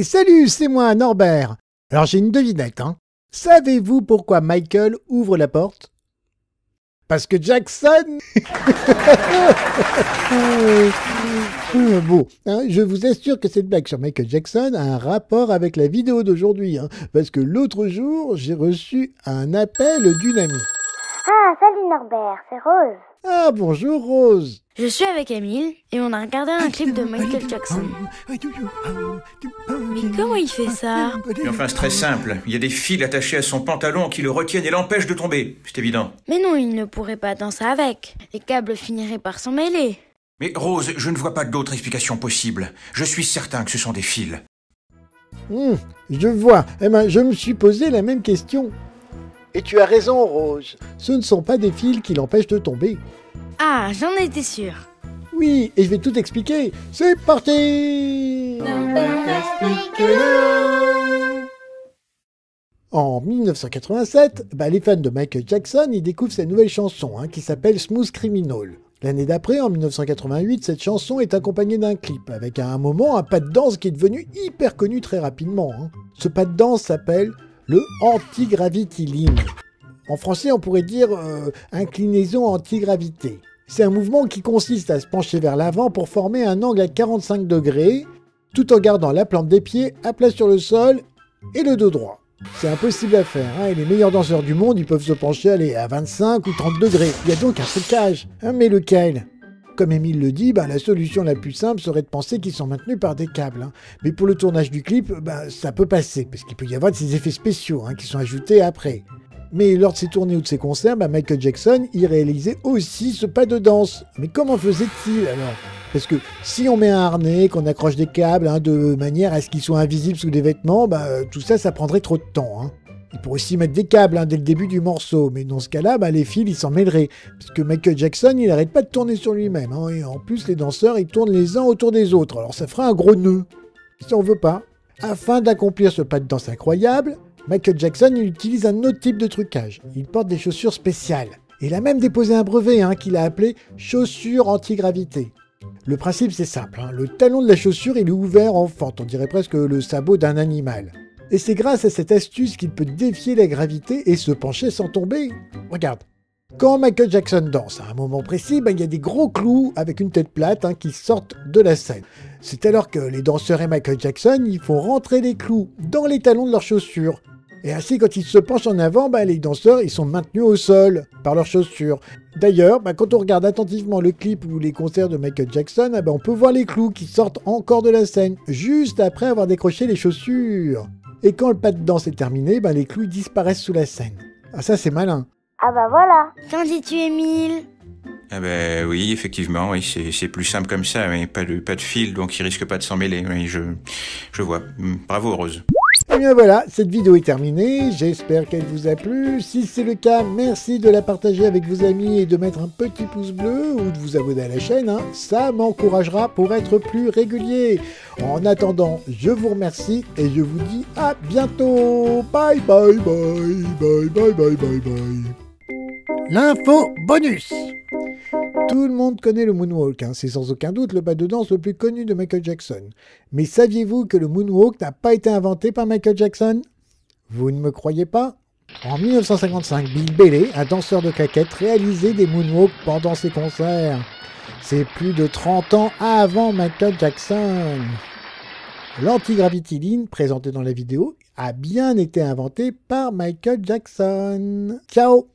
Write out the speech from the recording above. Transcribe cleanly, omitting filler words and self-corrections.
Hey, salut, c'est moi, Norbert. Alors j'ai une devinette, hein. Savez-vous pourquoi Michael ouvre la porte? Parce que Jackson... Bon, hein, je vous assure que cette blague sur Michael Jackson a un rapport avec la vidéo d'aujourd'hui, hein, parce que l'autre jour, j'ai reçu un appel d'une amie. Ah, salut Norbert, c'est Rose. Ah, bonjour Rose. Je suis avec Emile et on a regardé un clip de Michael Jackson. Mais comment il fait ça? Mais enfin, c'est très simple. Il y a des fils attachés à son pantalon qui le retiennent et l'empêchent de tomber. C'est évident. Mais non, il ne pourrait pas danser avec. Les câbles finiraient par s'emmêler. Mais Rose, je ne vois pas d'autre explication possible. Je suis certain que ce sont des fils. Je vois. Eh ben, je me suis posé la même question. Et tu as raison, Rose. Ce ne sont pas des fils qui l'empêchent de tomber. Ah, j'en étais sûre. Oui, et je vais tout expliquer. C'est parti! En 1987, les fans de Michael Jackson ils découvrent sa nouvelle chanson qui s'appelle Smooth Criminal. L'année d'après, en 1988, cette chanson est accompagnée d'un clip, avec à un moment un pas de danse qui est devenu hyper connu très rapidement. Ce pas de danse s'appelle le Anti-Gravity Lean. En français, on pourrait dire inclinaison anti-gravité. C'est un mouvement qui consiste à se pencher vers l'avant pour former un angle à 45 degrés, tout en gardant la plante des pieds à plat sur le sol et le dos droit. C'est impossible à faire, et les meilleurs danseurs du monde ils peuvent se pencher à 25 ou 30 degrés. Il y a donc un trucage, mais lequel? Comme Emile le dit, la solution la plus simple serait de penser qu'ils sont maintenus par des câbles. Mais pour le tournage du clip, ça peut passer, parce qu'il peut y avoir de ces effets spéciaux qui sont ajoutés après. Mais lors de ses tournées ou de ses concerts, Michael Jackson, il réalisait aussi ce pas de danse. Mais comment faisait-il alors? Parce que si on met un harnais, qu'on accroche des câbles de manière à ce qu'ils soient invisibles sous des vêtements, tout ça, ça prendrait trop de temps. Il pourrait aussi mettre des câbles dès le début du morceau, mais dans ce cas-là, les fils, ils s'en mêleraient. Parce que Michael Jackson, il n'arrête pas de tourner sur lui-même. Et en plus, les danseurs, ils tournent les uns autour des autres. Alors ça ferait un gros nœud. Ça, on veut pas. Afin d'accomplir ce pas de danse incroyable, Michael Jackson il utilise un autre type de trucage. Il porte des chaussures spéciales. Il a même déposé un brevet qu'il a appelé chaussures anti-gravité. Le principe c'est simple, le talon de la chaussure il est ouvert en fente, on dirait presque le sabot d'un animal. Et c'est grâce à cette astuce qu'il peut défier la gravité et se pencher sans tomber. Regarde, quand Michael Jackson danse, à un moment précis, il y a des gros clous avec une tête plate qui sortent de la scène. C'est alors que les danseurs et Michael Jackson ils font rentrer les clous dans les talons de leurs chaussures. Et ainsi, quand ils se penchent en avant, les danseurs ils sont maintenus au sol par leurs chaussures. D'ailleurs, quand on regarde attentivement le clip ou les concerts de Michael Jackson, on peut voir les clous qui sortent encore de la scène, juste après avoir décroché les chaussures. Et quand le pas de danse est terminé, les clous disparaissent sous la scène. Ah ça c'est malin. Ah voilà. Qu'en dis-tu, Emile? Ah oui, effectivement, oui, c'est plus simple comme ça, mais pas de fil, donc il risque pas de s'en mêler. Oui, je vois. Bravo, Rose. Et bien voilà, cette vidéo est terminée, j'espère qu'elle vous a plu. Si c'est le cas, merci de la partager avec vos amis et de mettre un petit pouce bleu ou de vous abonner à la chaîne, ça m'encouragera pour être plus régulier. En attendant, je vous remercie et je vous dis à bientôt. Bye bye bye, bye bye bye bye bye. L'info bonus. Tout le monde connaît le moonwalk, c'est sans aucun doute le pas de danse le plus connu de Michael Jackson. Mais saviez-vous que le moonwalk n'a pas été inventé par Michael Jackson? Vous ne me croyez pas? En 1955, Bill Bailey, un danseur de claquettes, réalisait des moonwalks pendant ses concerts. C'est plus de 30 ans avant Michael Jackson. L'anti-gravity lean, présenté dans la vidéo, a bien été inventé par Michael Jackson. Ciao!